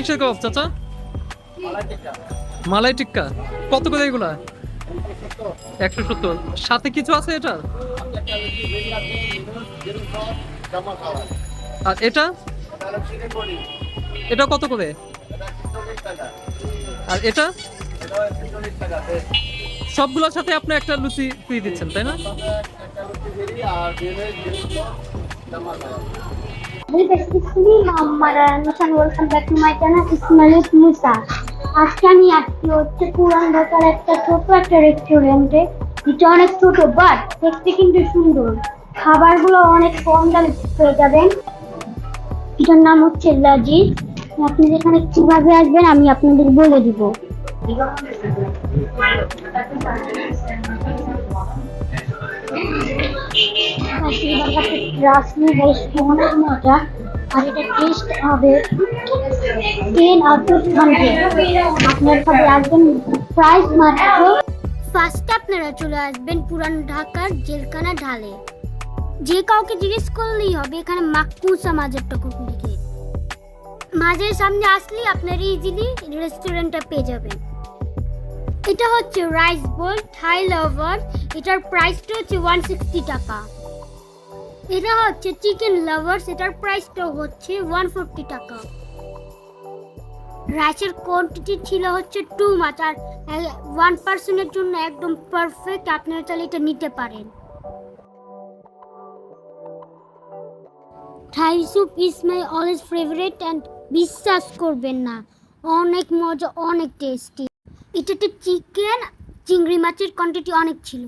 কিসের কাবাব চাচা? মালাই টিক্কা। কত করে এগুলা? 170। সাথে কিছু আছে এটা? আর এটা? এটা কত করে? আর এটা? সবগুলোর সাথে আপনি একটা লুচি ফ্রি দিচ্ছেন, তাই না? আজকে আমি আসছি হচ্ছে পুরান ঢাকার একটা ছোট একটা রেস্টুরেন্টে। এটা অনেক ছোট বাট দেখতে কিন্তু সুন্দর। খাবারগুলো অনেক কম দামে পেয়ে যাবেন। এটার নাম হচ্ছে লাজিজ। আপনি যেখানে কিভাবে আসবেন আমি আপনাদের বলে দিব। অনেক মজা আর এটা টেস্ট হবে 10/100। আপনার সবাই আসবেন, প্রাইস মাত্র। ফার্স্টে আপনারা চলে আসবেন পুরান ঢাকার জেলখানা ঢালে। যে কাউকে জিজ্ঞেস করলেই হবে এখানে মাককুসা মাজারটা কোন দিকে। মাঝের সামনে আসলেই আপনারা ইজিলি রেস্টুরেন্টটা পেয়ে যাবেন। এটা হচ্ছে রাইস বোল থাই লাভার। এটার প্রাইসটা হচ্ছে 160 টাকা। এটা হচ্ছে চিকেন লাভার্স। এটার প্রাইসটা হচ্ছে 140 টাকা। রাইসের কোয়ান্টিটি ছিল হচ্ছে 2 মাছ আর 1 পার্সনের জন্য একদম পারফেক্ট। আপনারা চাইলে এটা নিতে পারেন। Thai soup is my always favourite and বিশ্বাস করবেন না, অনেক মজা, অনেক টেস্টি। এটাতে চিকেন চিংড়ি মাছের কোয়ান্টিটি অনেক ছিল।